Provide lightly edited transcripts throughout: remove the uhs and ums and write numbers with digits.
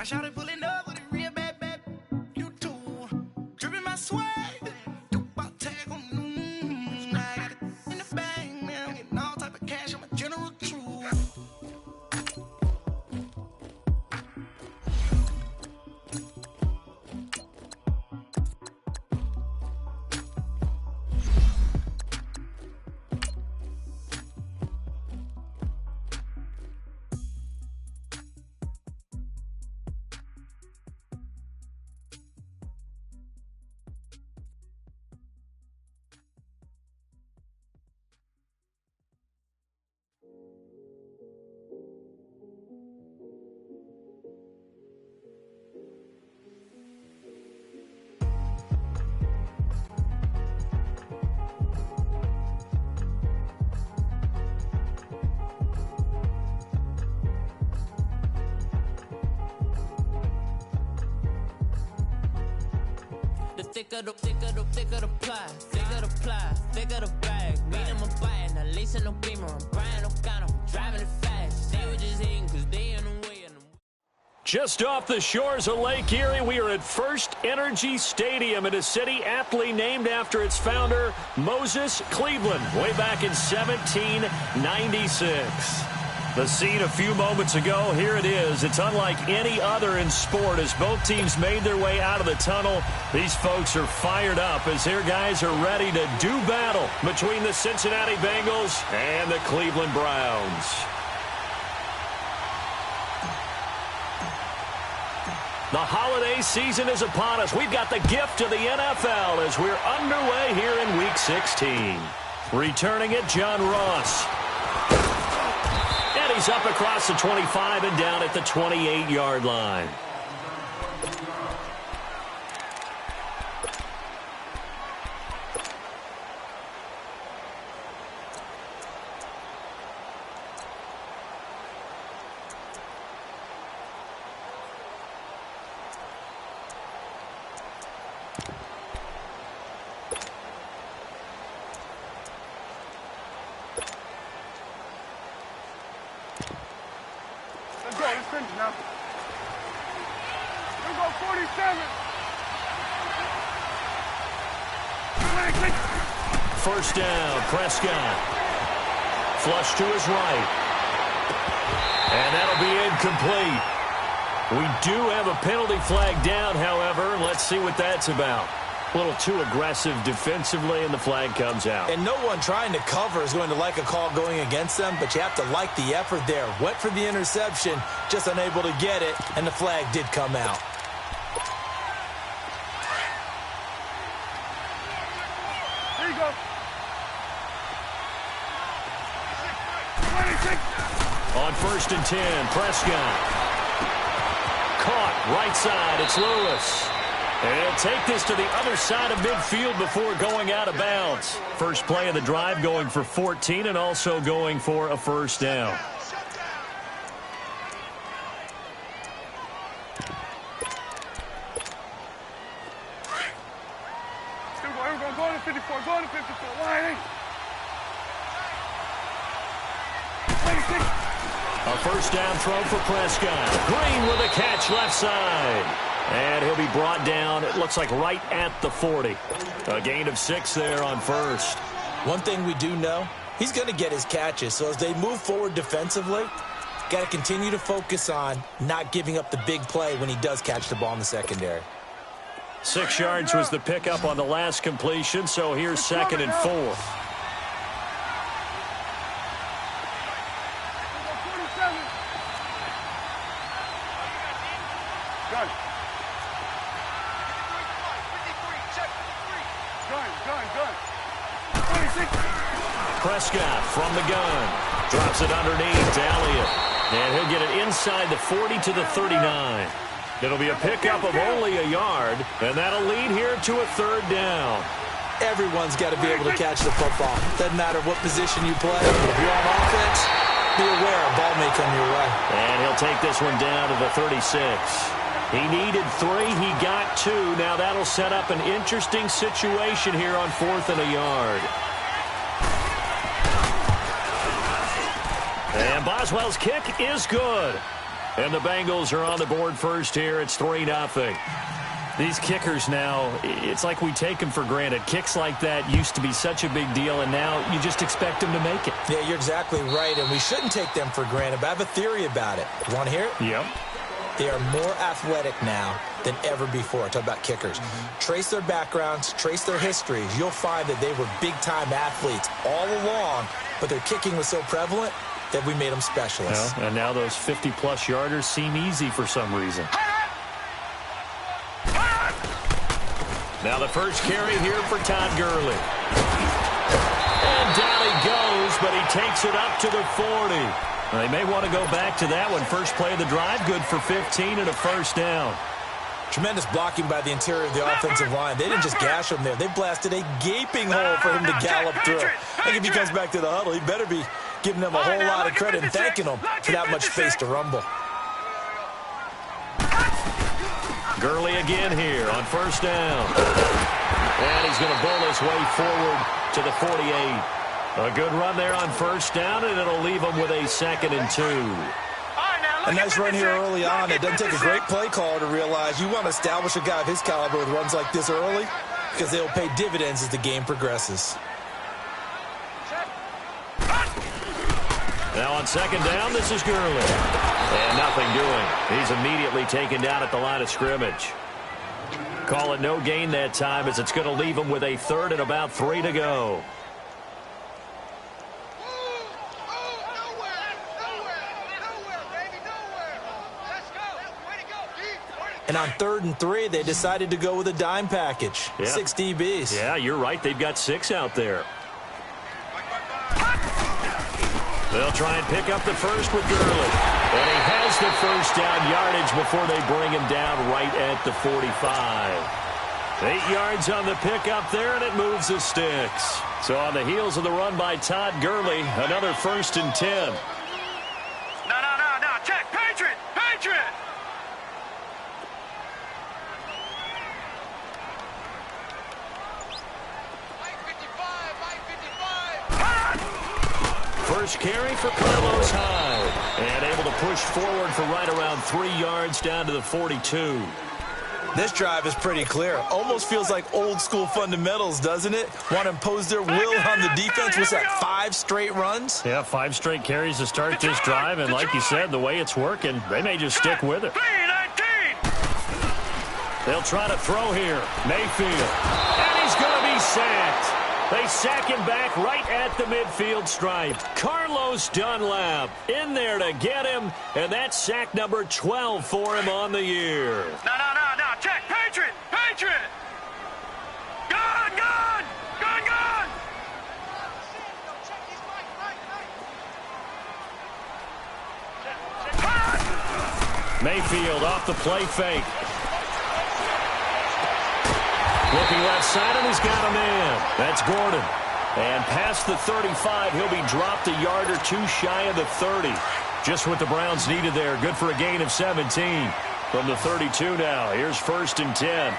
My shawty pulling up with a real bad, bad. You too. Dripping my swag. Do about tag on I got it in the bag, man. I'm getting all type of cash. I'm a general true. Thicker the pie, thicker the bag. Meet them a bite, now lacing no beamer. I'm Brian O'Connor, driving it fast. They were just hating cause they in the way. Just off the shores of Lake Erie, we are at First Energy Stadium in a city aptly named after its founder, Moses Cleveland, way back in 1796. The scene a few moments ago, here it is. It's unlike any other in sport as both teams made their way out of the tunnel. These folks are fired up as their guys are ready to do battle between the Cincinnati Bengals and the Cleveland Browns. The holiday season is upon us. We've got the gift of the NFL as we're underway here in Week 16. Returning it, John Ross. And he's up across the 25 and down at the 28-yard line. Now. Here we go, 47. First down, Prescott. Flush to his right. And that'll be incomplete. We do have a penalty flag down, however. Let's see what that's about. A little too aggressive defensively, and the flag comes out. And no one trying to cover is going to like a call going against them, but you have to like the effort there. Went for the interception, just unable to get it, and the flag did come out. Here you go. 26. On 1st and 10, Prescott. Caught, right side, it's Lewis. And take this to the other side of midfield before going out of bounds. First play of the drive going for 14 and also going for a first down. Still going to 54, going to 54, lining. 26. A first down throw for Prescott. Green with a catch left side. And he'll be brought down, it looks like right at the 40. A gain of 6 there on first. One thing we do know, he's going to get his catches. So as they move forward defensively, got to continue to focus on not giving up the big play when he does catch the ball in the secondary. 6 yards was the pickup on the last completion, so here's 2nd and 4. Prescott from the gun. Drops it underneath to Elliott. And he'll get it inside the 40 to the 39. It'll be a pickup of only a yard, and that'll lead here to a 3rd down. Everyone's got to be able to catch the football. Doesn't matter what position you play. If you're on offense, be aware a ball may come your way. And he'll take this one down to the 36. He needed 3. He got 2. Now that'll set up an interesting situation here on 4th and a yard. And Boswell's kick is good. And the Bengals are on the board first here. It's 3-0. These kickers now, it's like we take them for granted. Kicks like that used to be such a big deal, and now you just expect them to make it. Yeah, you're exactly right, and we shouldn't take them for granted, but I have a theory about it. You want to hear it? Yep. They are more athletic now than ever before. Talk about kickers. Trace their backgrounds, trace their histories. You'll find that they were big-time athletes all along, but their kicking was so prevalent that we made them specialists. Well, and now those 50-plus yarders seem easy for some reason. Now the first carry here for Todd Gurley. And down he goes, but he takes it up to the 40. They may want to go back to that one. First play of the drive, good for 15 and a first down. Tremendous blocking by the interior of the offensive line. They didn't just gash him there. They blasted a gaping hole for him to gallop through. I think if he comes back to the huddle, he better be giving them a whole lot of credit and thanking them for that much space to rumble. Gurley again here on first down. And he's going to bull his way forward to the 48. A good run there on first down, and it'll leave him with a 2nd and 2. A nice run here early on. It doesn't take a great play caller to realize you want to establish a guy of his caliber with runs like this early because they'll pay dividends as the game progresses. Now on second down, this is Gurley. And nothing doing. He's immediately taken down at the line of scrimmage. Call it no gain that time as it's going to leave him with a 3rd and about 3 to go. And on 3rd and 3, they decided to go with a dime package. Yeah. 6 DBs. Yeah, you're right. They've got 6 out there. They'll try and pick up the first with Gurley. And he has the first down yardage before they bring him down right at the 45. 8 yards on the pickup there, and it moves the sticks. So on the heels of the run by Todd Gurley, another 1st and 10. No. Check. Patriot. First carry for Carlos Hyde. And able to push forward for right around 3 yards down to the 42. This drive is pretty clear. Almost feels like old school fundamentals, doesn't it? Want to impose their will on the defense. Was that 5 straight runs? Yeah, 5 straight carries to start this drive. And like you said, the way it's working, they may just stick with it. They'll try to throw here. Mayfield. And he's going to be sacked. They sack him back right at the midfield stripe. Carlos Dunlap in there to get him, and that's sack number 12 for him on the year. No. Check. Patriot. Gun. Mayfield off the play fake. Looking left side, and he's got a man. That's Gordon. And past the 35, he'll be dropped a yard or 2 shy of the 30. Just what the Browns needed there. Good for a gain of 17. From the 32 now, here's 1st and 10.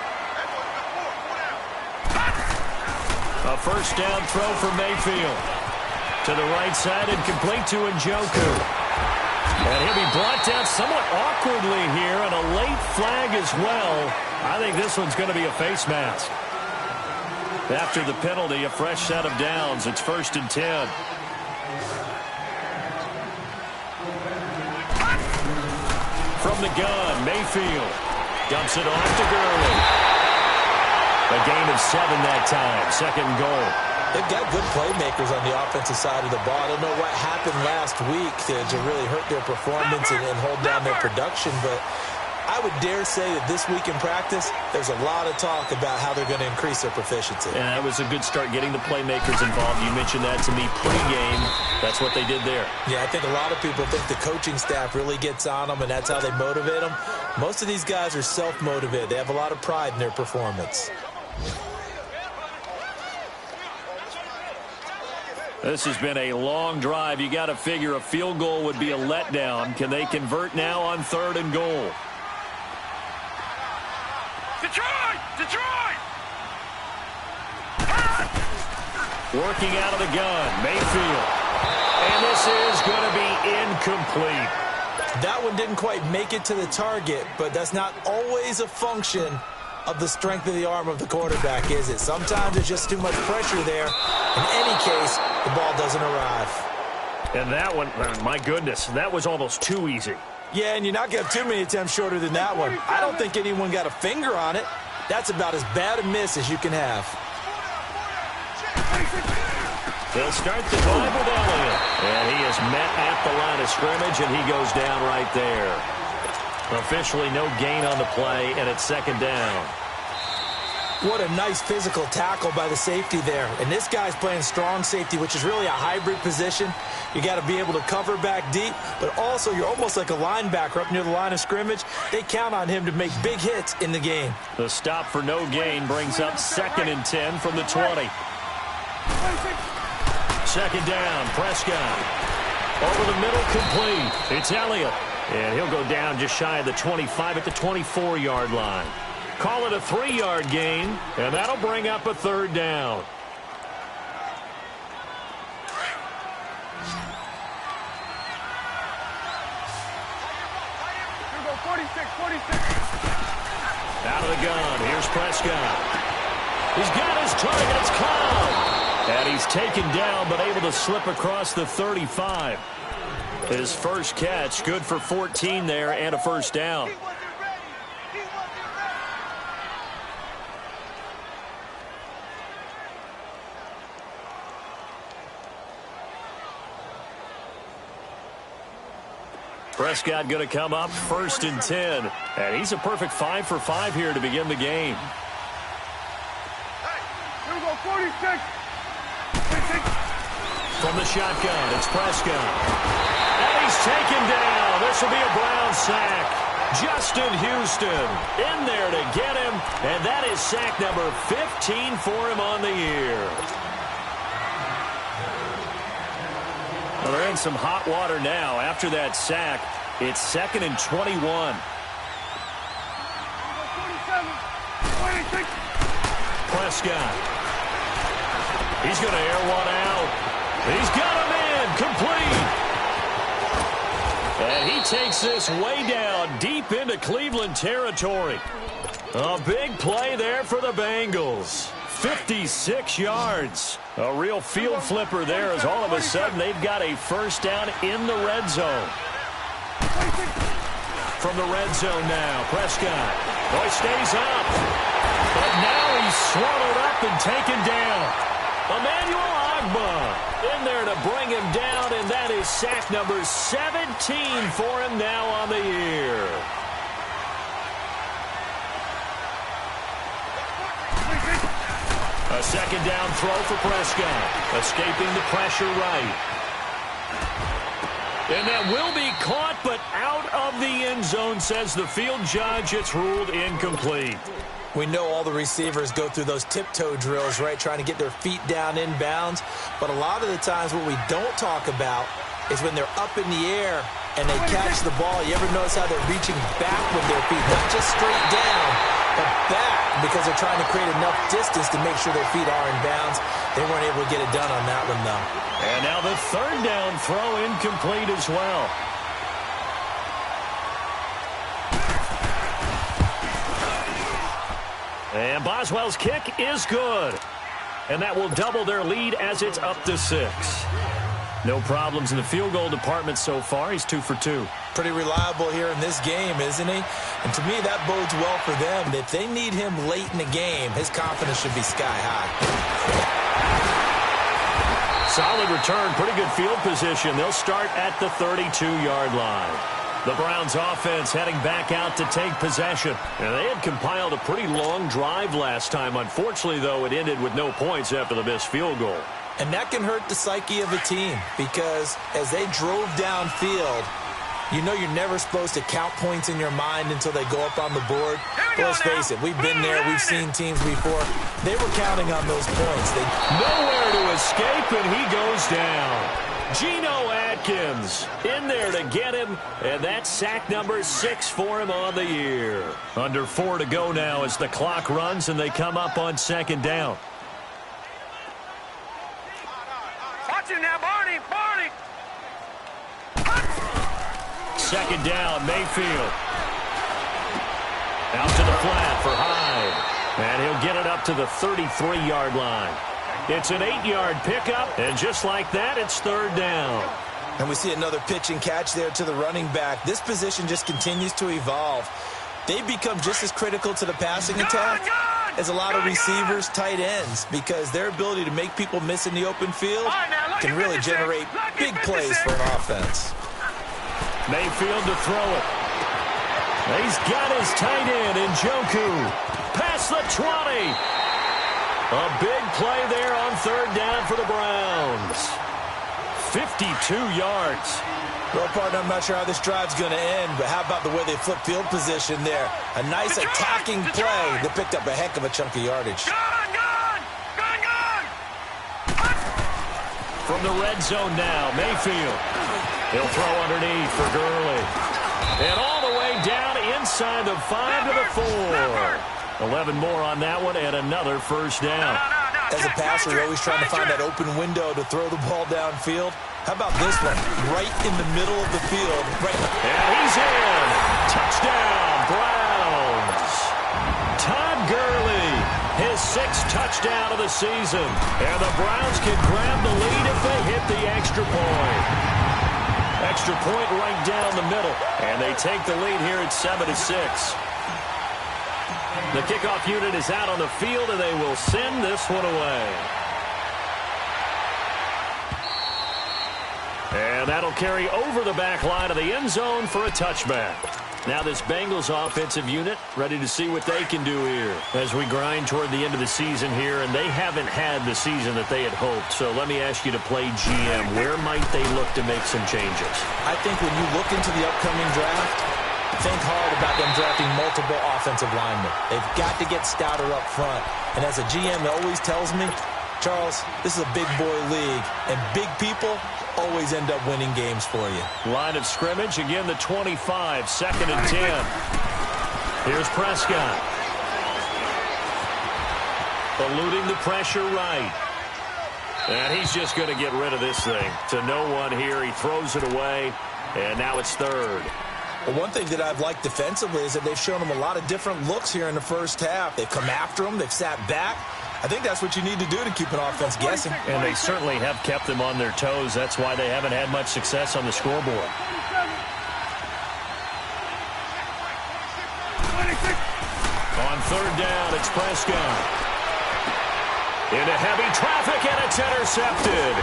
A first down throw for Mayfield. To the right side and complete to Njoku. And he'll be brought down somewhat awkwardly here, and a late flag as well. I think this one's going to be a face mask. After the penalty, a fresh set of downs. It's 1st and 10. From the gun, Mayfield dumps it off to Gurley. A gain of 7 that time. 2nd and goal. They've got good playmakers on the offensive side of the ball. I don't know what happened last week to really hurt their performance and hold down their production, but I would dare say that this week in practice, there's a lot of talk about how they're going to increase their proficiency. And that was a good start getting the playmakers involved. You mentioned that to me pregame. That's what they did there. Yeah, I think a lot of people think the coaching staff really gets on them, and that's how they motivate them. Most of these guys are self-motivated. They have a lot of pride in their performance. This has been a long drive. You got to figure a field goal would be a letdown. Can they convert now on 3rd and goal? Detroit! Working out of the gun, Mayfield. And this is going to be incomplete. That one didn't quite make it to the target, but that's not always a function of the strength of the arm of the quarterback, is it? Sometimes there's just too much pressure there. In any case, the ball doesn't arrive. And that one, my goodness, that was almost too easy. Yeah, and you're not going to have too many attempts shorter than that one. I don't think anyone got a finger on it. That's about as bad a miss as you can have. They'll start the drive with Elliott. And he is met at the line of scrimmage, and he goes down right there. Officially no gain on the play, and it's second down. What a nice physical tackle by the safety there. And this guy's playing strong safety, which is really a hybrid position. You got to be able to cover back deep, but also you're almost like a linebacker up near the line of scrimmage. They count on him to make big hits in the game. The stop for no gain brings up 2nd and 10 from the 20. Second down, Prescott. Over the middle, complete. It's Elliott. And he'll go down just shy of the 25 at the 24-yard line. Call it a 3-yard gain, and that'll bring up a 3rd down. Here we go, 46. Out of the gun, here's Prescott. He's got his target, it's Cobb. And he's taken down, but able to slip across the 35. His first catch, good for 14 there, and a 1st down. Prescott going to come up 1st and 10. And he's a perfect 5 for 5 here to begin the game. Here we go, 46. From the shotgun, it's Prescott. And he's taken down. This will be a Brown sack. Justin Houston in there to get him. And that is sack number 15 for him on the year. Well, they're in some hot water now. After that sack, it's 2nd and 21. 47. Prescott. He's going to air one out. He's got him in. Complete. And he takes this way down deep into Cleveland territory. A big play there for the Bengals. 56 yards. A real field flipper there as all of a sudden they've got a 1st down in the red zone. From the red zone now, Prescott. Oh, he stays up. But now he's swallowed up and taken down. Emmanuel Ogbah in there to bring him down, and that is sack number 17 for him now on the year. A 2nd down throw for Prescott. Escaping the pressure right. And that will be caught, but out of the end zone, says the field judge. It's ruled incomplete. We know all the receivers go through those tiptoe drills, right, trying to get their feet down inbounds. But a lot of the times what we don't talk about is when they're up in the air and they catch the ball. You ever notice how they're reaching back with their feet, not just straight down, but back, because they're trying to create enough distance to make sure their feet are in bounds. They weren't able to get it done on that one, though. And now the 3rd down throw incomplete as well. And Boswell's kick is good. And that will double their lead as it's up to 6. No problems in the field goal department so far. He's 2 for 2. Pretty reliable here in this game, isn't he? And to me, that bodes well for them. If they need him late in the game, his confidence should be sky high. Solid return, pretty good field position. They'll start at the 32-yard line. The Browns offense heading back out to take possession. And they had compiled a pretty long drive last time. Unfortunately, though, it ended with no points after the missed field goal. And that can hurt the psyche of a team, because as they drove downfield, you know you're never supposed to count points in your mind until they go up on the board. Let's face it, we've been there, we've seen teams before. They were counting on those points. Nowhere to escape, and he goes down. Geno Atkins in there to get him, and that's sack number 6 for him on the year. Under 4 to go now as the clock runs, and they come up on 2nd down. Watch it now, Barney. second down. Mayfield. Out to the flat for Hyde. And he'll get it up to the 33-yard line. It's an 8-yard pickup, and just like that, it's third down. And we see another pitch and catch there to the running back. This position just continues to evolve. They become just as critical to the passing attack as a lot of receivers, tight ends, because their ability to make people miss in the open field can really generate big plays for an offense. Mayfield to throw it. He's got his tight end in Njoku. Past the 20. A big play there on third down for the Browns. 52 yards. Well, partner, I'm not sure how this drive's going to end, but how about the way they flip field position there? A nice attacking play that picked up a heck of a chunk of yardage. From the red zone now, Mayfield. He'll throw underneath for Gurley. And all the way down inside the 5 to the 4. 11 more on that one, and another first down. As a passer, you're always trying to find that open window to throw the ball downfield. How about this one? Right in the middle of the field. Right. And he's in. Touchdown, Browns. Todd Gurley, his 6th touchdown of the season. And the Browns can grab the lead if they hit the extra point. Extra point right down the middle. And they take the lead here at 7-6. The kickoff unit is out on the field, and they will send this one away. And that'll carry over the back line of the end zone for a touchback. Now this Bengals offensive unit ready to see what they can do here as we grind toward the end of the season here, and they haven't had the season that they had hoped. So let me ask you to play GM. Where might they look to make some changes? I think when you look into the upcoming draft, think hard about them drafting multiple offensive linemen. They've got to get stouter up front. And as a GM always tells me, Charles, this is a big boy league, and big people always end up winning games for you. Line of scrimmage, again the 25, 2nd and 10. Here's Prescott. Eluding the pressure right. And he's just going to get rid of this thing. To no one here, he throws it away, and now it's third. Well, one thing that I've liked defensively is that they've shown them a lot of different looks here in the first half. They've come after them. They've sat back. I think that's what you need to do to keep an offense guessing. And they certainly have kept them on their toes. That's why they haven't had much success on the scoreboard. On third down, it's Prescott. Into heavy traffic, and it's intercepted.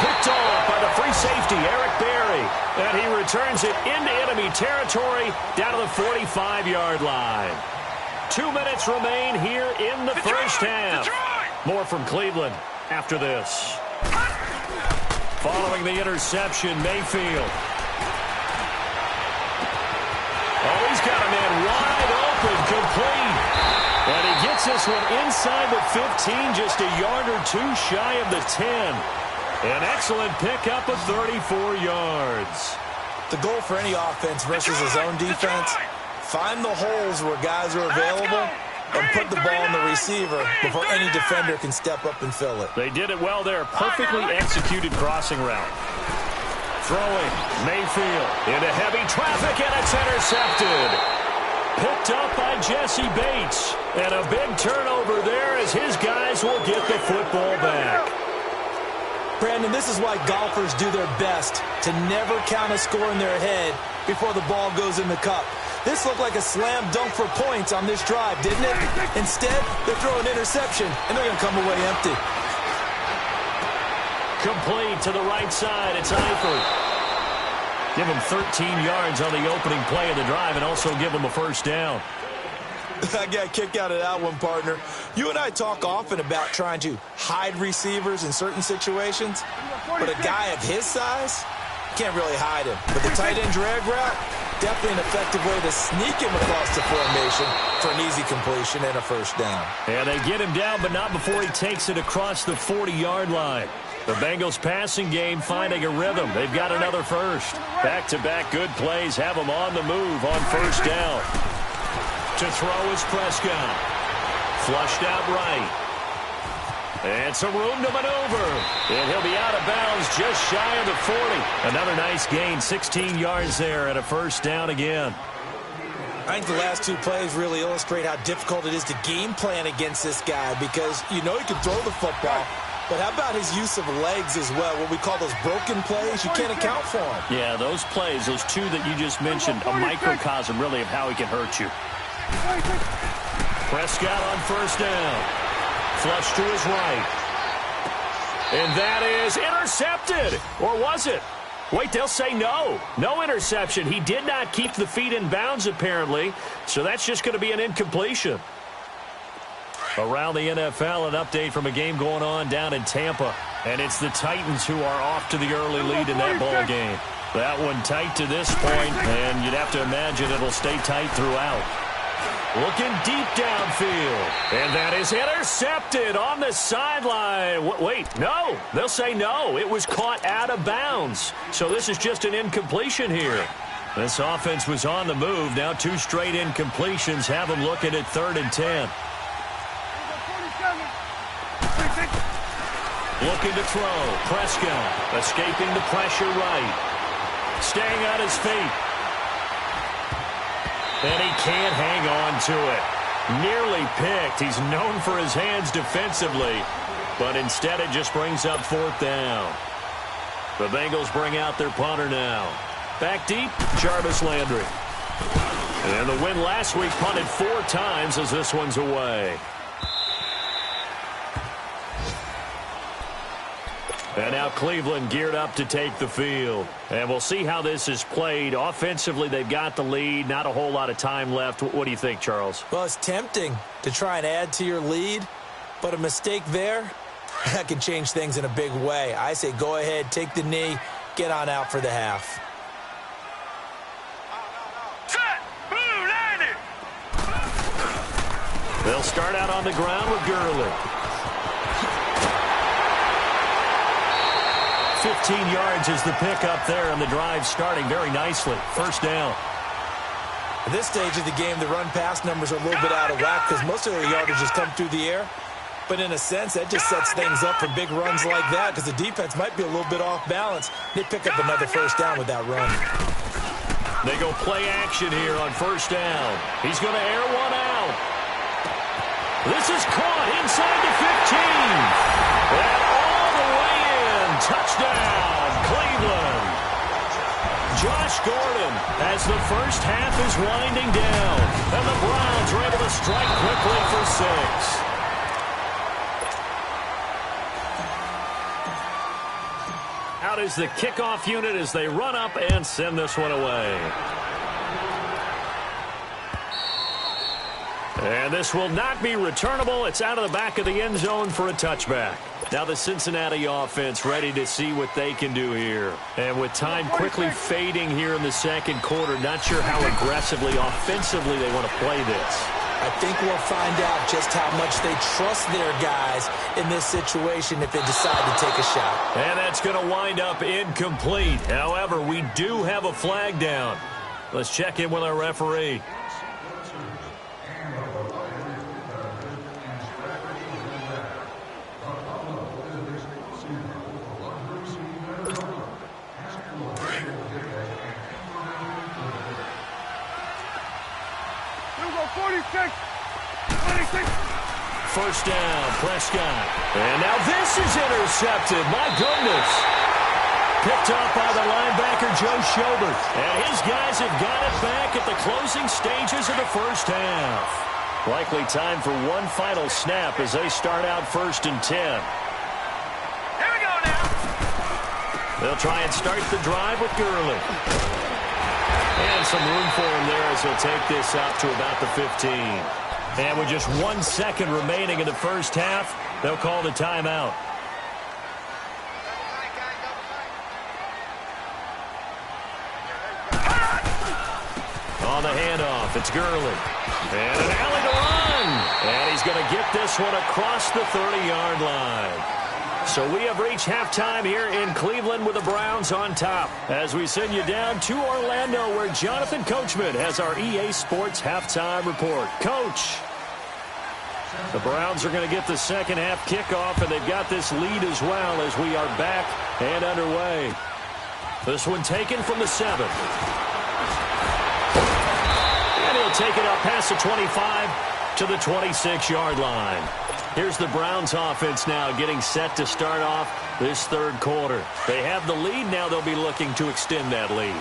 Picked off by the free safety, Eric Berry. And he returns it into enemy territory down to the 45-yard line. 2 minutes remain here in the first half. More from Cleveland after this. Following the interception, Mayfield. Oh, he's got a man wide open, complete. And he gets this one inside the 15, just a yard or two shy of the 10. An excellent pickup of 34 yards. The goal for any offense versus his own defense, find the holes where guys are available and put the ball in the receiver before any defender can step up and fill it. They did it well there. Perfectly executed crossing route. Throwing, Mayfield into heavy traffic, and it's intercepted. Picked up by Jesse Bates. And a big turnover there as his guys will get the football back. Brandon, this is why golfers do their best to never count a score in their head before the ball goes in the cup. This looked like a slam dunk for points on this drive, didn't it? Instead, they throw an interception, and they're going to come away empty. Complete to the right side. It's Eifert. Give him 13 yards on the opening play of the drive and also give him a first down. I got a kick out of that one, partner. You and I talk often about trying to hide receivers in certain situations, but a guy of his size can't really hide him. But the tight end drag route, definitely an effective way to sneak him across the formation for an easy completion and a first down. And they get him down, but not before he takes it across the 40-yard line. The Bengals passing game finding a rhythm. They've got another first. Back-to-back good plays have them on the move on first down. To throw is Prescott. Flushed out right. And some room to maneuver. And he'll be out of bounds just shy of the 40. Another nice gain, 16 yards there and a first down again. I think the last two plays really illustrate how difficult it is to game plan against this guy because you know he can throw the football, but how about his use of legs as well? What we call those broken plays, you can't account for them. Yeah, those plays, those two that you just mentioned, a microcosm really of how he can hurt you. Prescott on first down. Flush to his right. And that is intercepted. Or was it? Wait, they'll say no. No interception. He did not keep the feet in bounds, apparently. So that's just going to be an incompletion. Around the NFL, an update from a game going on down in Tampa. And it's the Titans who are off to the early lead in that ball game. That one tight to this point, and you'd have to imagine it'll stay tight throughout. Looking deep downfield. And that is intercepted on the sideline. Wait, no. They'll say no. It was caught out of bounds. So this is just an incompletion here. This offense was on the move. Now two straight incompletions have them looking at 3rd and 10. Looking to throw. Prescott escaping the pressure right. Staying on his feet. And he can't hang on to it. Nearly picked. He's known for his hands defensively. But instead it just brings up 4th down. The Bengals bring out their punter now. Back deep, Jarvis Landry. And the win last week punted 4 times as this one's away. And now Cleveland geared up to take the field. And we'll see how this is played. Offensively, they've got the lead. Not a whole lot of time left. What do you think, Charles? Well, it's tempting to try and add to your lead, but a mistake there, that can change things in a big way. I say go ahead, take the knee, get on out for the half. Set! Blue, landed! They'll start out on the ground with Gurley. 15 yards is the pickup there, and the drive starting very nicely. First down. At this stage of the game, the run-pass numbers are a little bit out of whack because most of their yardage has come through the air. But in a sense, that just sets things up for big runs like that because the defense might be a little bit off balance. They pick up another first down with that run. They go play action here on first down. He's going to air one out. This is caught inside the 15. And all the way in. Touchdown, Cleveland. Josh Gordon as the first half is winding down. And the Browns are able to strike quickly for 6. Out is the kickoff unit as they run up and send this one away. And this will not be returnable. It's out of the back of the end zone for a touchback. Now the Cincinnati offense ready to see what they can do here. And with time quickly fading here in the second quarter, not sure how aggressively, offensively they want to play this. I think we'll find out just how much they trust their guys in this situation if they decide to take a shot. And that's going to wind up incomplete. However, we do have a flag down. Let's check in with our referee. First down, Prescott. And now this is intercepted. My goodness. Picked up by the linebacker, Joe Schobert. And his guys have got it back at the closing stages of the first half. Likely time for one final snap as they start out 1st and 10. Here we go now. They'll try and start the drive with Gurley. And some room for him there as he'll take this out to about the 15. And with just 1 second remaining in the first half, they'll call the timeout. On the handoff, it's Gurley. And an alley to run. And he's going to get this one across the 30-yard line. So we have reached halftime here in Cleveland with the Browns on top. As we send you down to Orlando where Jonathan Coachman has our EA Sports Halftime Report. Coach. The Browns are going to get the second half kickoff, and they've got this lead as well as we are back and underway. This one taken from the 7. And he'll take it up past the 25 to the 26-yard line. Here's the Browns offense now getting set to start off this third quarter. They have the lead. Now they'll be looking to extend that lead.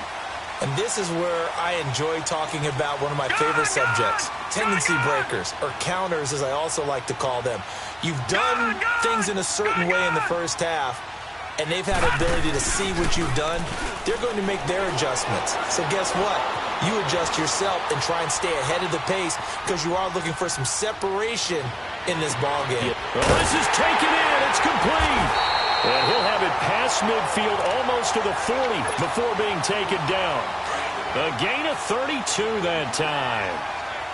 And this is where I enjoy talking about one of my favorite subjects, tendency breakers, or counters as I also like to call them. You've done things in a certain way in the first half, and they've had the ability to see what you've done. They're going to make their adjustments. So guess what? You adjust yourself and try and stay ahead of the pace because you are looking for some separation in this ballgame. Well, this is taken in. It's complete. And he'll have it past midfield almost to the 40 before being taken down. A gain of 32 that time.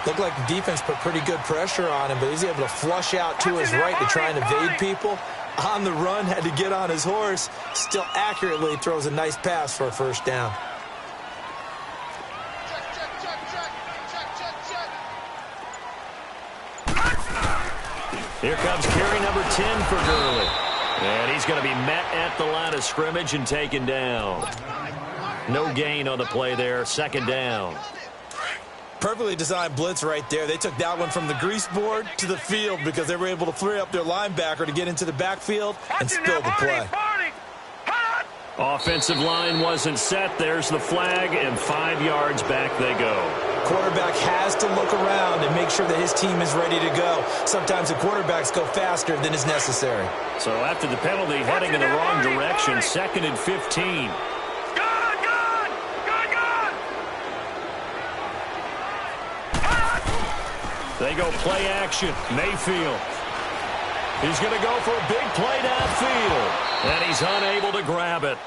Looked like the defense put pretty good pressure on him, but he's able to flush out to his right to try and evade people. On the run, had to get on his horse. Still accurately throws a nice pass for a first down. Here comes carry number 10 for Gurley. And he's going to be met at the line of scrimmage and taken down. No gain on the play there. Second down. Perfectly designed blitz right there. They took that one from the grease board to the field because they were able to free up their linebacker to get into the backfield and spill the play. Offensive line wasn't set. There's the flag, and 5 yards back they go. Quarterback has to look around and make sure that his team is ready to go. Sometimes the quarterbacks go faster than is necessary. So after the penalty, heading in the wrong direction, 2nd and 15. They go play action. Mayfield. He's going to go for a big play downfield. And he's unable to grab it.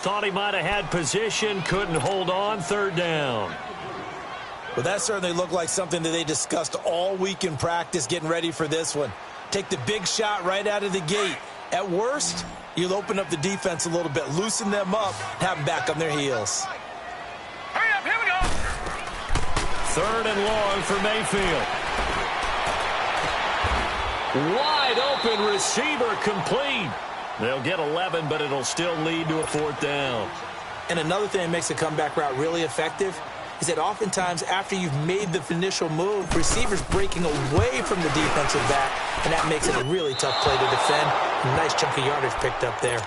Thought he might have had position. Couldn't hold on. Third down. Well, that certainly looked like something that they discussed all week in practice getting ready for this one. Take the big shot right out of the gate. At worst, you'll open up the defense a little bit, loosen them up, have them back on their heels. Hurry up, here we go. 3rd and long for Mayfield. Wide open receiver complete. They'll get 11, but it'll still lead to a 4th down. And another thing that makes a comeback route really effective is that oftentimes after you've made the initial move, receivers breaking away from the defensive back, and that makes it a really tough play to defend. A nice chunk of yardage picked up there.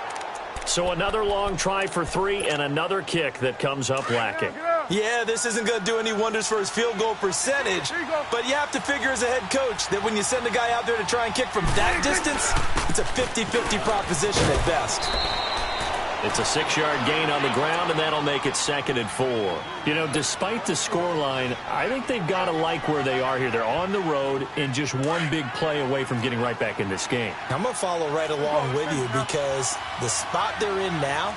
So another long try for 3 and another kick that comes up lacking. Yeah, this isn't going to do any wonders for his field goal percentage, but you have to figure as a head coach that when you send a guy out there to try and kick from that distance, it's a 50-50 proposition at best. It's a 6-yard gain on the ground, and that'll make it 2nd and 4. You know, despite the scoreline, I think they've got to like where they are here. They're on the road and just one big play away from getting right back in this game. I'm going to follow right along with you because the spot they're in now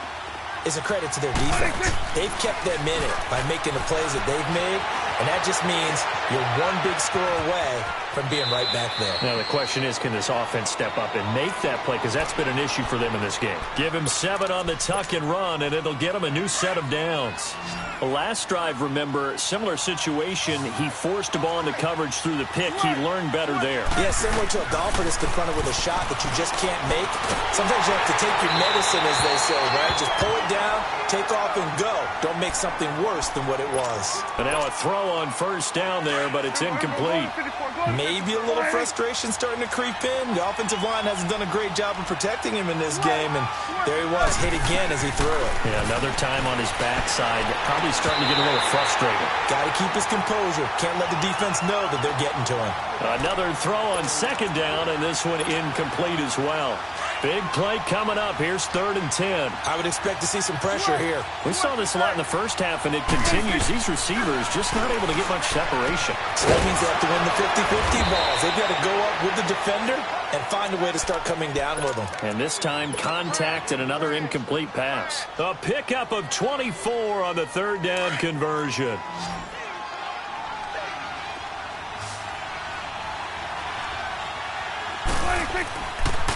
is a credit to their defense. They've kept them in it by making the plays that they've made, and that just means you're one big score away from being right back there. Now, the question is, can this offense step up and make that play? Because that's been an issue for them in this game. Give him 7 on the tuck and run, and it'll get him a new set of downs. The last drive, remember, similar situation. He forced a ball into coverage through the pick. He learned better there. Yeah, similar to a golfer that's confronted with a shot that you just can't make. Sometimes you have to take your medicine, as they say, right? Just pull it down, take off, and go. Don't make something worse than what it was. And now a throw on 1st down there, but it's incomplete. Maybe a little frustration starting to creep in. The offensive line hasn't done a great job of protecting him in this game, and there he was, hit again as he threw it. Yeah, another time on his backside, probably starting to get a little frustrated. Got to keep his composure. Can't let the defense know that they're getting to him. Another throw on 2nd down, and this one incomplete as well. Big play coming up. Here's 3rd and 10. I would expect to see some pressure here. We saw this a lot in the first half, and it continues. These receivers just not able to get much separation. So that means they have to win the 50-50 balls. They've got to go up with the defender and find a way to start coming down with them. And this time, contact and another incomplete pass. A pickup of 24 on the 3rd down conversion.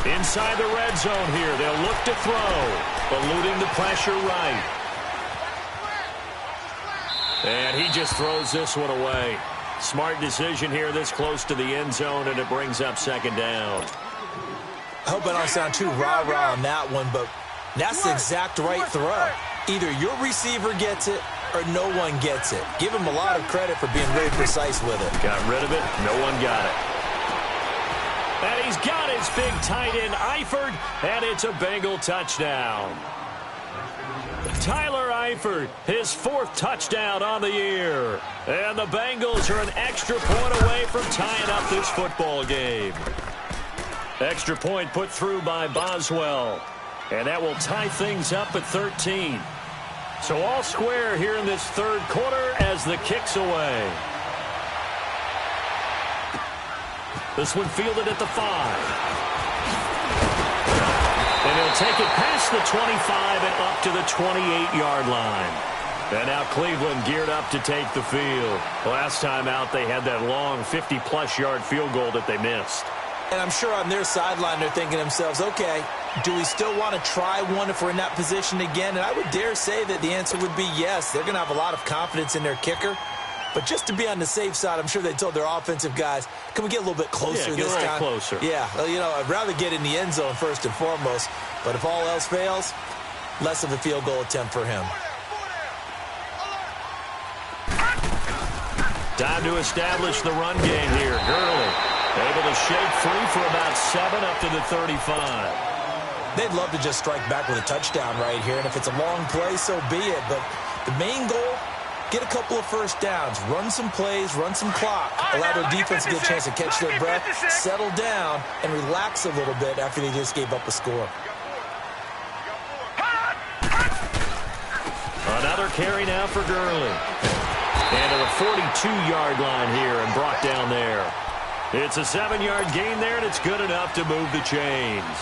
Inside the red zone here. They'll look to throw. Eluding the pressure right. And he just throws this one away. Smart decision here this close to the end zone, and it brings up second down. I hope I don't sound too rah-rah on that one, but that's the exact right throw. Either your receiver gets it or no one gets it. Give him a lot of credit for being really precise with it. Got rid of it. No one got it. And he's got his big tight end, Eifert, and it's a Bengal touchdown. Tyler Eifert, his 4th touchdown on the year. And the Bengals are an extra point away from tying up this football game. Extra point put through by Boswell. And that will tie things up at 13. So all square here in this third quarter as the kick's away. This one fielded at the 5. And he'll take it past the 25 and up to the 28-yard line. And now Cleveland geared up to take the field. Last time out, they had that long 50-plus yard field goal that they missed. And I'm sure on their sideline they're thinking to themselves, okay, do we still want to try one if we're in that position again? And I would dare say that the answer would be yes. They're going to have a lot of confidence in their kicker. But just to be on the safe side, I'm sure they told their offensive guys, can we get a little bit closer this time? Closer. Yeah, well, you know, I'd rather get in the end zone first and foremost. But if all else fails, less of a field goal attempt for him. Time to establish the run game here. Gurley able to shake free for about 7 up to the 35. They'd love to just strike back with a touchdown right here. And if it's a long play, so be it. But the main goal, get a couple of first downs, run some plays, run some clock, allow their defense to get a chance to catch their breath, settle down, and relax a little bit after they just gave up a score. Another carry now for Gurley. And to the 42-yard line here and brought down there. It's a 7-yard gain there, and it's good enough to move the chains.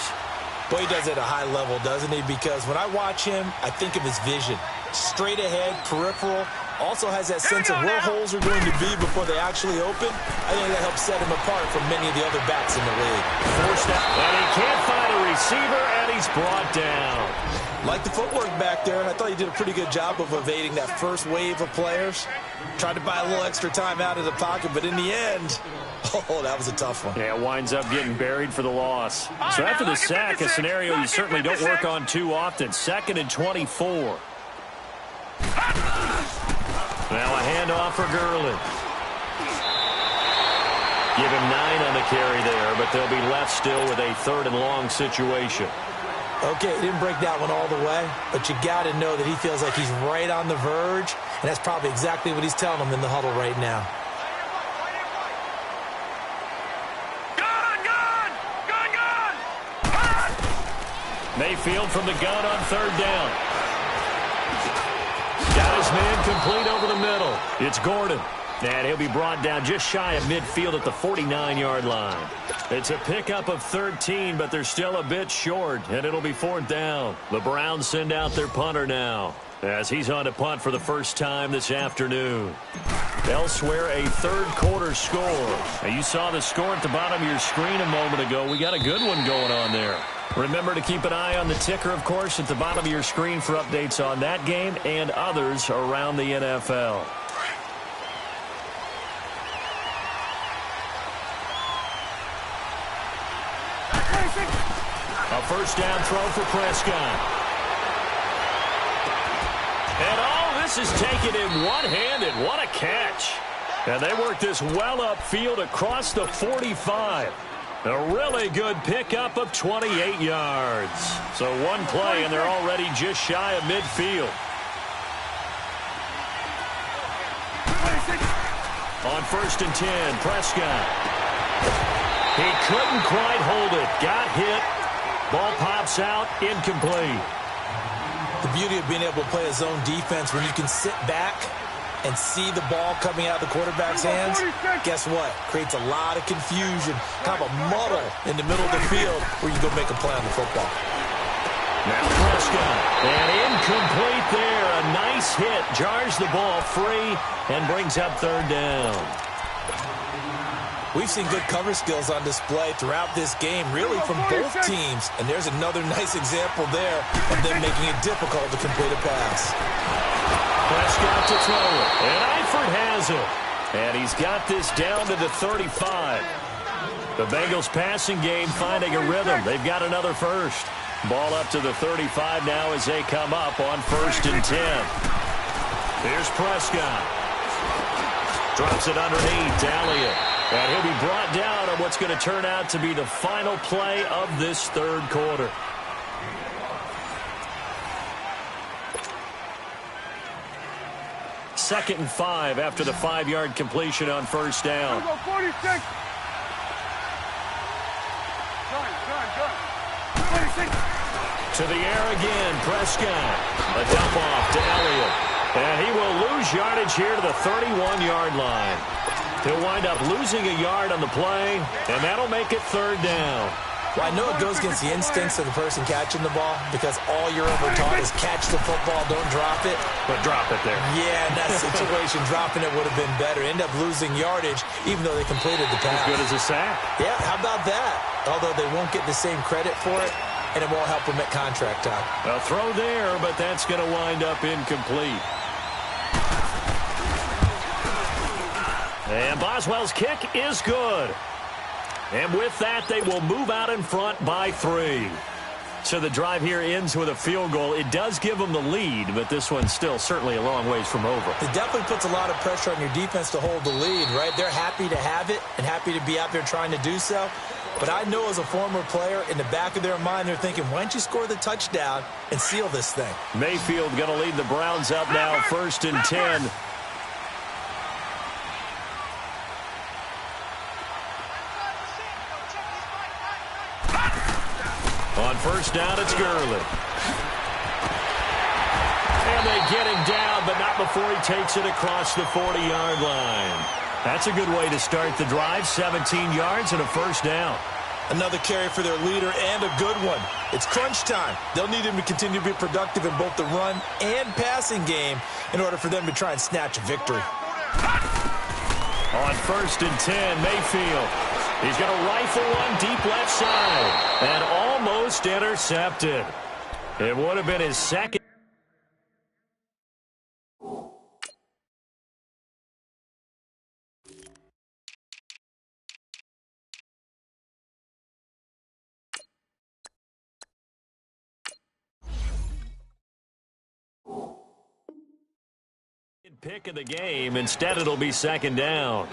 Boy, he does it at a high level, doesn't he? Because when I watch him, I think of his vision. Straight ahead, peripheral. Also has that sense of where holes are going to be before they actually open. I think that helps set him apart from many of the other backs in the league. Forced out, and he can't find a receiver, and he's brought down. Like the footwork back there, and I thought he did a pretty good job of evading that first wave of players. Tried to buy a little extra time out of the pocket, but in the end, oh, that was a tough one. Yeah, winds up getting buried for the loss. So after the sack, a scenario you certainly don't work on too often. 2nd and 24. Now a handoff for Gurley. Give him 9 on the carry there, but they'll be left still with a 3rd and long situation. Okay, he didn't break that one all the way, but you got to know that he feels like he's right on the verge, and that's probably exactly what he's telling them in the huddle right now. Mayfield from the gun on 3rd down. Got his man complete over the middle. It's Gordon. And he'll be brought down just shy of midfield at the 49-yard line. It's a pickup of 13, but they're still a bit short, and it'll be 4th down. The Browns send out their punter now as he's on to punt for the first time this afternoon. Elsewhere, a third quarter score. Now, you saw the score at the bottom of your screen a moment ago. We got a good one going on there. Remember to keep an eye on the ticker, of course, at the bottom of your screen for updates on that game and others around the NFL. A first down throw for Prescott. And all this is taken in one-handed. What a catch. And they work this well upfield across the 45. A really good pickup of 28 yards. So one play, and they're already just shy of midfield. On 1st and 10, Prescott. He couldn't quite hold it. Got hit. Ball pops out, incomplete. The beauty of being able to play a zone defense when you can sit back and see the ball coming out of the quarterback's hands, guess what? Creates a lot of confusion, kind of a muddle in the middle of the field where you go make a play on the football. Now Prescott, and incomplete there. A nice hit, jars the ball free, and brings up 3rd down. We've seen good cover skills on display throughout this game, really from both teams. And there's another nice example there of them making it difficult to complete a pass. Prescott to throw it, and Eifert has it. And he's got this down to the 35. The Bengals passing game finding a rhythm. They've got another first. Ball up to the 35 now as they come up on 1st and 10. Here's Prescott. Drops it underneath to Elliott. And he'll be brought down on what's going to turn out to be the final play of this third quarter. Second and 5 after the 5-yard completion on 1st down. 46. 26. To the air again, Prescott. A dump off to Elliott. And he will lose yardage here to the 31-yard line. He'll wind up losing a yard on the play, and that'll make it 3rd down. Well, I know it goes against the instincts of the person catching the ball because all you're ever taught is catch the football, don't drop it. But drop it there. Yeah, in that situation, dropping it would have been better. End up losing yardage, even though they completed the pass. As good as a sack. Yeah, how about that? Although they won't get the same credit for it, and it won't help them at contract time. A throw there, but that's going to wind up incomplete. And Boswell's kick is good. And with that, they will move out in front by 3. So the drive here ends with a field goal. It does give them the lead, but this one's still certainly a long ways from over. It definitely puts a lot of pressure on your defense to hold the lead, right? They're happy to have it and happy to be out there trying to do so. But I know as a former player, in the back of their mind, they're thinking, why don't you score the touchdown and seal this thing? Mayfield going to lead the Browns up now, 1st and 10. On 1st down, it's Gurley. And they get him down, but not before he takes it across the 40-yard line. That's a good way to start the drive. 17 yards and a 1st down. Another carry for their leader and a good one. It's crunch time. They'll need him to continue to be productive in both the run and passing game in order for them to try and snatch a victory. On 1st and 10, Mayfield. He's going to rifle one deep left side and almost intercepted. It would have been his second. Pick of the game. Instead, it'll be 2nd down.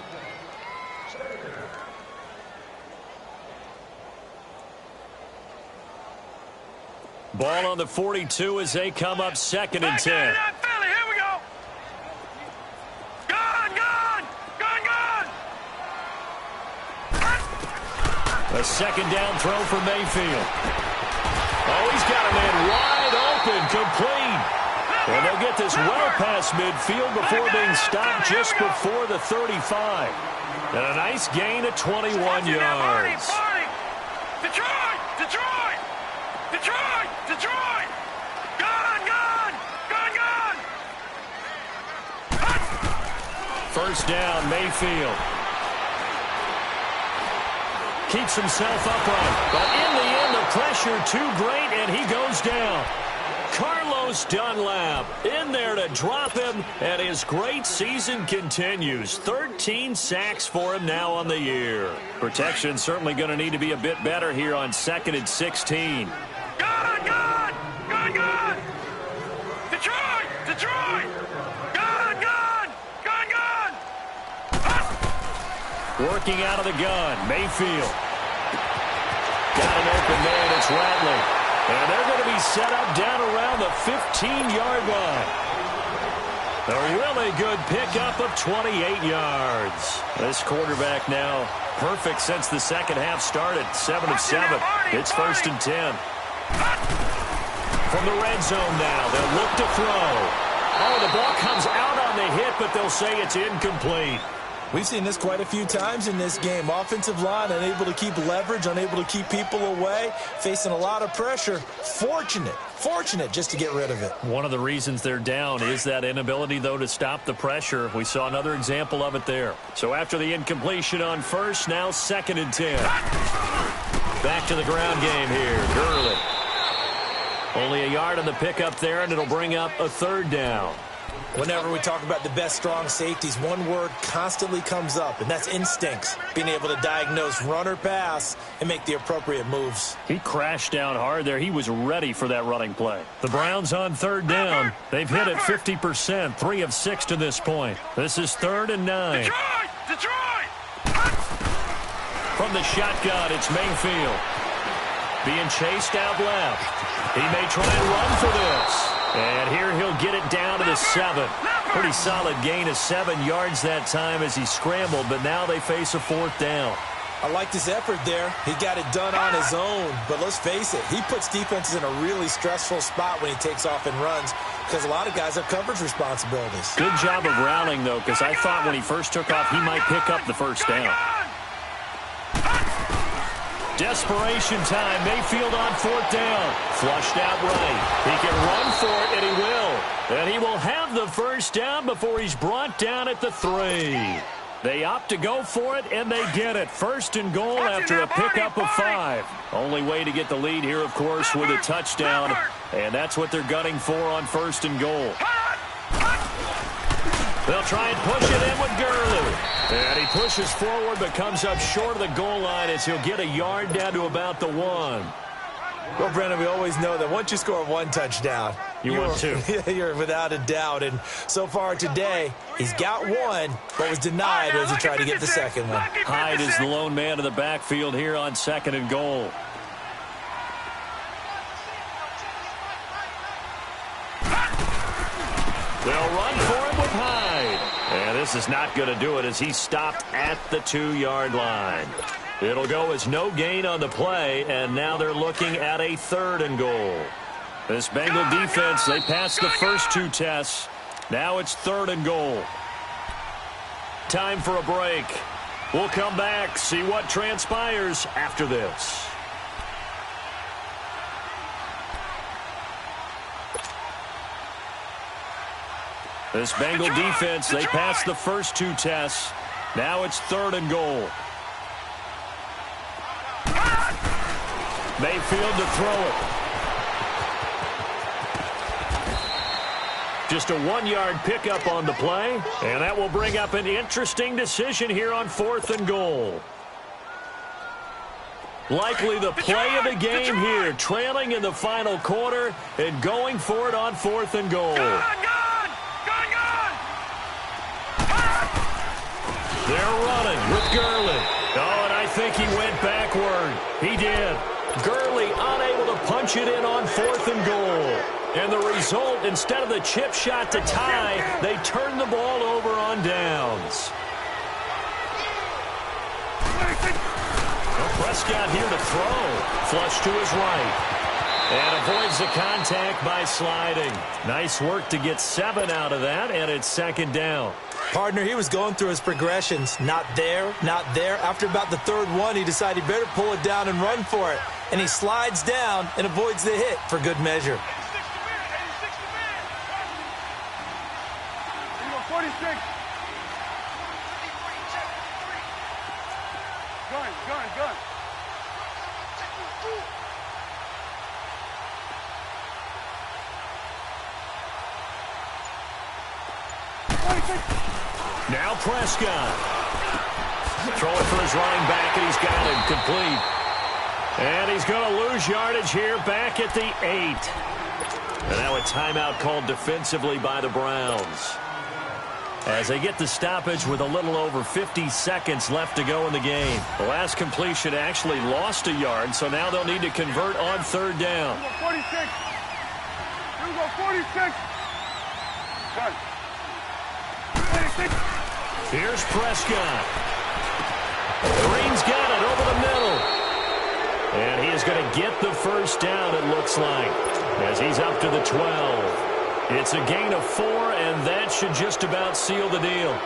Ball on the 42 as they come up 2nd and 10. Here we go. Gone. A 2nd down throw for Mayfield. Oh, he's got a man wide open, complete. And they'll get this well past midfield before being stopped just before the 35. And a nice gain of 21 yards. Detroit! Gone! 1st down, Mayfield. Keeps himself upright. But in the end, the pressure too great, and he goes down. Carlos Dunlap in there to drop him, and his great season continues. 13 sacks for him now on the year. Protection certainly going to need to be a bit better here on 2nd and 16. Gone! Detroit! Gone! Working out of the gun, Mayfield. Got an open man, it's Rattler. And they're going to be set up down around the 15-yard line. A really good pickup of 28 yards. This quarterback now perfect since the second half started. 7 of 7. It's 1st and 10. From the red zone now, they'll look to throw. Oh, the ball comes out on the hit, but they'll say it's incomplete. We've seen this quite a few times in this game. Offensive line unable to keep leverage, unable to keep people away, facing a lot of pressure. Fortunate just to get rid of it. One of the reasons they're down is that inability, though, to stop the pressure. We saw another example of it there. So after the incompletion on 1st, now 2nd and 10. Back to the ground game here. Gurley. Only a yard on the pickup there, and it'll bring up a 3rd down. Whenever we talk about the best strong safeties, one word constantly comes up, and that's instincts. Being able to diagnose run or pass and make the appropriate moves. He crashed down hard there. He was ready for that running play. The Browns on third down. They've hit it 50%, 3 of 6 to this point. This is 3rd and 9. Detroit! From the shotgun, it's Mayfield. Being chased out left. He may try and run for this. And here he'll get it down to the 7. Pretty solid gain of 7 yards that time as he scrambled, but now they face a 4th down. I liked his effort there. He got it done on his own. But let's face it, he puts defenses in a really stressful spot when he takes off and runs because a lot of guys have coverage responsibilities. Good job of rallying, though, because I thought when he first took off, he might pick up the first down. Desperation time. Mayfield on 4th down. Flushed out right. He can run for it, and he will. And he will have the first down before he's brought down at the 3. They opt to go for it, and they get it. 1st and goal after a pickup of 5. Only way to get the lead here, of course, with a touchdown. And that's what they're gunning for on 1st and goal. They'll try and push it in with Gurley. And he pushes forward but comes up short of the goal line as he'll get a yard down to about the 1. Well, Brandon, we always know that once you score 1 touchdown, you want 2. You're without a doubt. And so far today, he's got 1, but was denied as he tried to get the second one. Hyde is the lone man in the backfield here on 2nd and goal. They'll run for him with Hyde. And this is not going to do it as he stopped at the 2-yard line. It'll go as no gain on the play, and now they're looking at a 3rd and goal. This Bengal defense, they passed the first 2 tests. Now it's 3rd and goal. Time for a break. We'll come back, see what transpires after this. This Bengal defense, they passed the first 2 tests. Now it's 3rd and goal. Mayfield to throw it. Just a 1-yard pickup on the play, and that will bring up an interesting decision here on 4th and goal. Likely the play of the game here, trailing in the final quarter and going for it on 4th and goal. They're running with Gurley. Oh, and I think he went backward. He did. Gurley unable to punch it in on 4th and goal. And the result, instead of the chip shot to tie, they turn the ball over on downs. Well, Prescott here to throw. Flush to his right. And avoids the contact by sliding. Nice work to get 7 out of that, and it's 2nd down. Partner, he was going through his progressions. Not there, not there. After about the 3rd one, he decided he better pull it down and run for it. And he slides down and avoids the hit for good measure. 46. Gun. 46. Now Prescott. Throw it for his running back, and he's got him complete. And he's going to lose yardage here back at the 8. And now a timeout called defensively by the Browns. As they get the stoppage with a little over 50 seconds left to go in the game. The last completion actually lost a yard, so now they'll need to convert on 3rd down. 46. Here we go, 46. Gun. 46. Here's Prescott. Green's got it over the middle. And he is going to get the first down, it looks like, as he's up to the 12. It's a gain of 4, and that should just about seal the deal.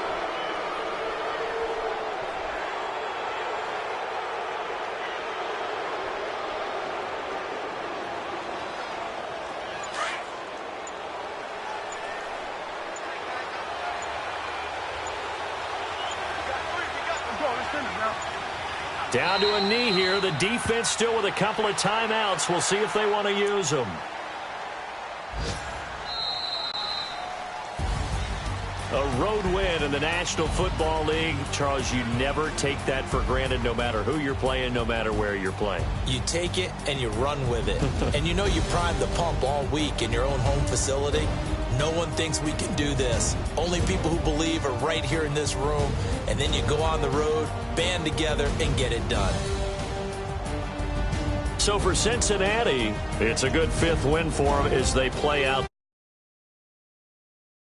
Down to a knee here. The defense still with a couple of timeouts. We'll see if they want to use them. A road win in the National Football League. Charles, you never take that for granted no matter who you're playing, no matter where you're playing. You take it and you run with it. And you know you primed the pump all week in your own home facility. No one thinks we can do this. Only people who believe are right here in this room. And then you go on the road, band together, and get it done. So for Cincinnati, it's a good fifth win for them as they play out